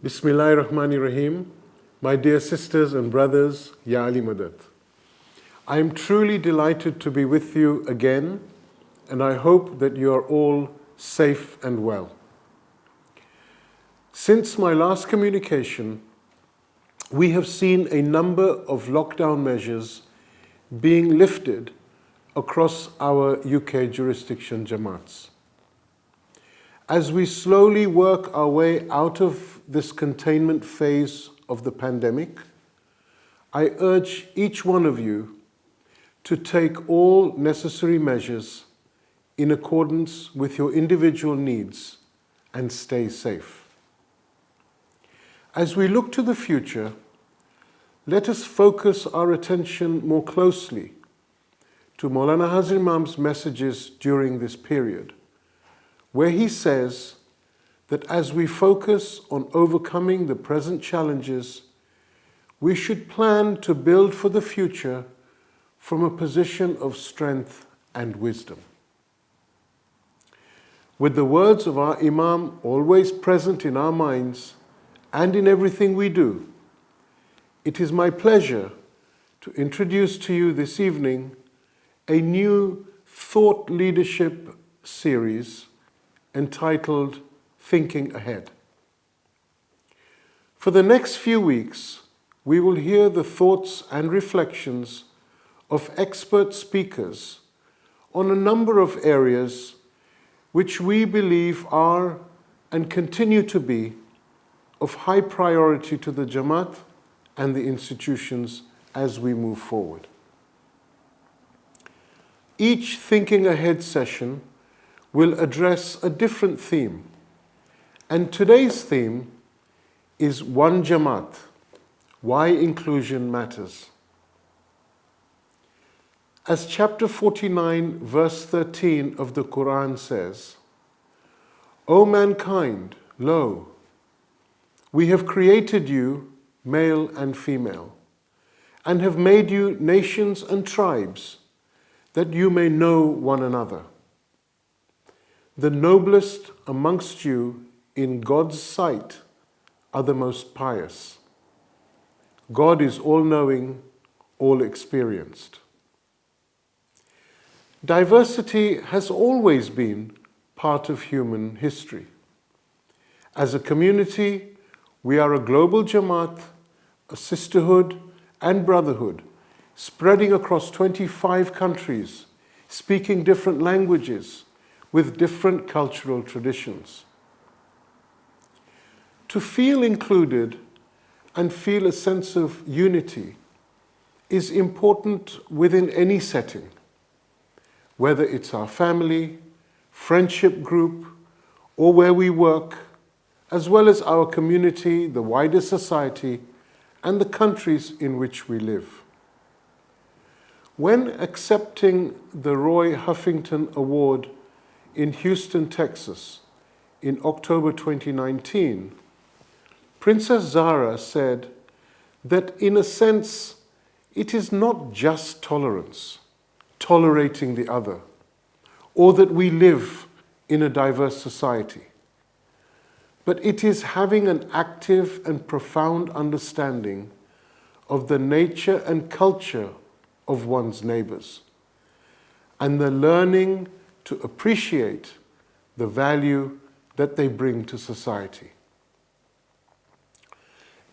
Bismillahirrahmanirrahim. My dear sisters and brothers, Ya Ali Madad. I am truly delighted to be with you again, and I hope that you are all safe and well. Since my last communication, we have seen a number of lockdown measures being lifted across our UK jurisdiction Jamaats. As we slowly work our way out of this containment phase of the pandemic, I urge each one of you to take all necessary measures in accordance with your individual needs and stay safe. As we look to the future, let us focus our attention more closely to Maulana Hazir Imam's messages during this period, where he says that as we focus on overcoming the present challenges, we should plan to build for the future from a position of strength and wisdom. With the words of our Imam always present in our minds and in everything we do, it is my pleasure to introduce to you this evening a new thought leadership series entitled Thinking Ahead. For the next few weeks, we will hear the thoughts and reflections of expert speakers on a number of areas which we believe are and continue to be of high priority to the Jamaat and the institutions as we move forward. Each Thinking Ahead session will address a different theme, and today's theme is One Jamaat, Why Inclusion Matters. As chapter 49, verse 13 of the Quran says, O mankind, lo, we have created you, male and female, and have made you nations and tribes, that you may know one another. The noblest amongst you in God's sight are the most pious. God is all-knowing, all-experienced. Diversity has always been part of human history. As a community, we are a global Jamaat, a sisterhood and brotherhood, spreading across 25 countries, speaking different languages, with different cultural traditions. To feel included and feel a sense of unity is important within any setting, whether it's our family, friendship group, or where we work, as well as our community, the wider society, and the countries in which we live. When accepting the Roy Huffington Award in Houston, Texas, in October 2019, Princess Zahra said that in a sense, it is not just tolerance, tolerating the other, or that we live in a diverse society, but it is having an active and profound understanding of the nature and culture of one's neighbors, and the learning to appreciate the value that they bring to society.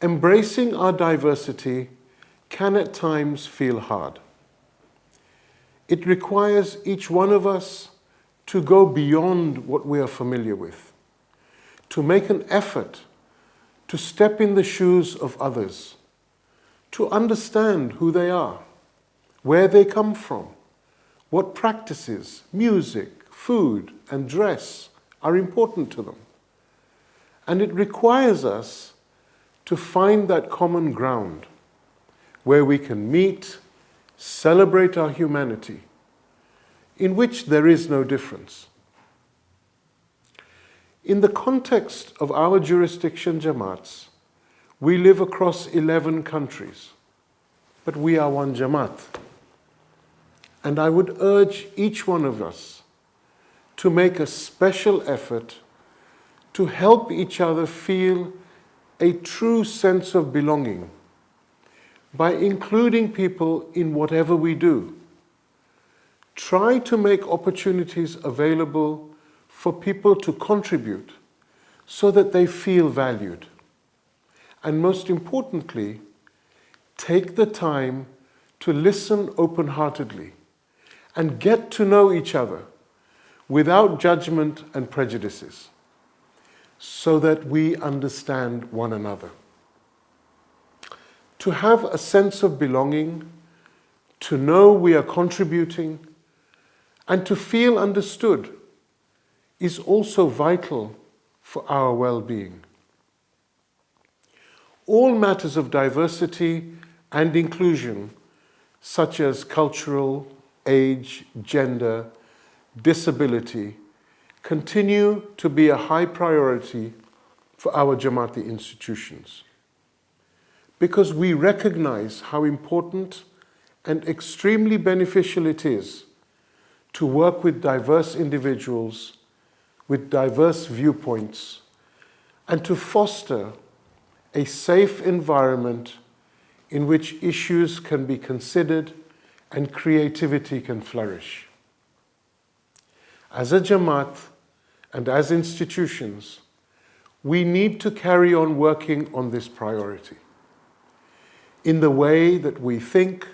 Embracing our diversity can at times feel hard. It requires each one of us to go beyond what we are familiar with, to make an effort to step in the shoes of others, to understand who they are, where they come from, what practices, music, food, and dress are important to them. And it requires us to find that common ground where we can meet, celebrate our humanity, in which there is no difference. In the context of our jurisdiction Jamaats, we live across 11 countries, but we are one Jamaat. And I would urge each one of us to make a special effort to help each other feel a true sense of belonging by including people in whatever we do. Try to make opportunities available for people to contribute so that they feel valued. And most importantly, take the time to listen open-heartedly and get to know each other without judgment and prejudices, so that we understand one another. To have a sense of belonging, to know we are contributing, and to feel understood is also vital for our well-being. All matters of diversity and inclusion, such as cultural, age, gender, disability, continue to be a high priority for our Jamaati institutions, because we recognize how important and extremely beneficial it is to work with diverse individuals with diverse viewpoints and to foster a safe environment in which issues can be considered and creativity can flourish. As a Jamaat and as institutions, we need to carry on working on this priority in the way that we think,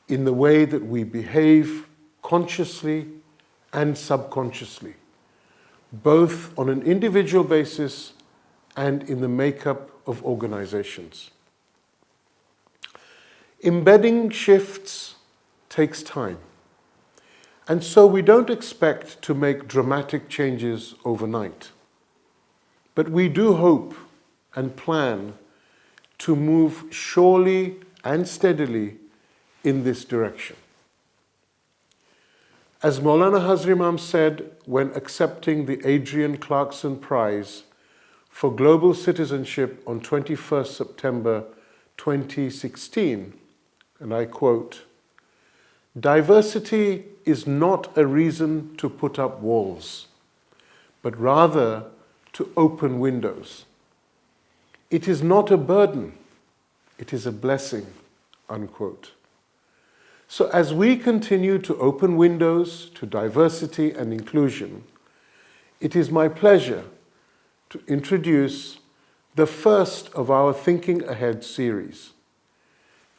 in the way that we behave consciously and subconsciously, both on an individual basis and in the makeup of organizations. Embedding shifts takes time, and so we don't expect to make dramatic changes overnight. But we do hope and plan to move surely and steadily in this direction. As Maulana Hazar Imam said when accepting the Adrian Clarkson Prize for Global Citizenship on 21st September 2016, and I quote, "Diversity is not a reason to put up walls, but rather to open windows. It is not a burden, it is a blessing," unquote. So as we continue to open windows to diversity and inclusion, it is my pleasure to introduce the first of our Thinking Ahead series.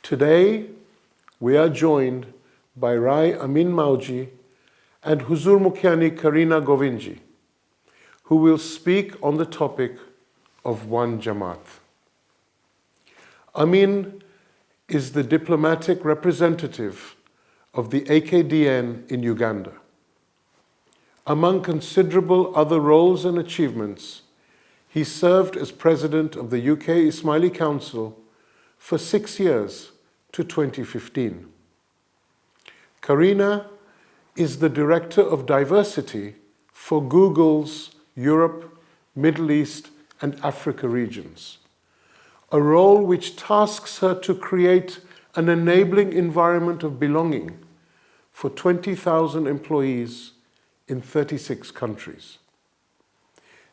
Today, we are joined by Rai Amin Mauji and Huzur Mukhiani Karina Govindji, who will speak on the topic of One Jamaat. Amin is the diplomatic representative of the AKDN in Uganda. Among considerable other roles and achievements, he served as president of the UK Ismaili Council for 6 years to 2015. Karina is the Director of Diversity for Google's Europe, Middle East, and Africa regions, a role which tasks her to create an enabling environment of belonging for 20,000 employees in 36 countries.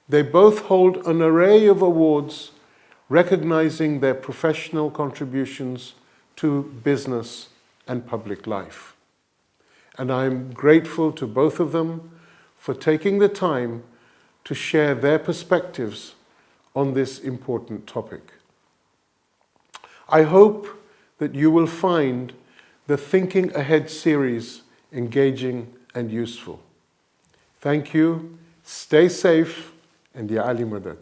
They both hold an array of awards recognizing their professional contributions to business and public life. And I'm grateful to both of them for taking the time to share their perspectives on this important topic. I hope that you will find the Thinking Ahead series engaging and useful. Thank you, stay safe, and Ya Ali Madad.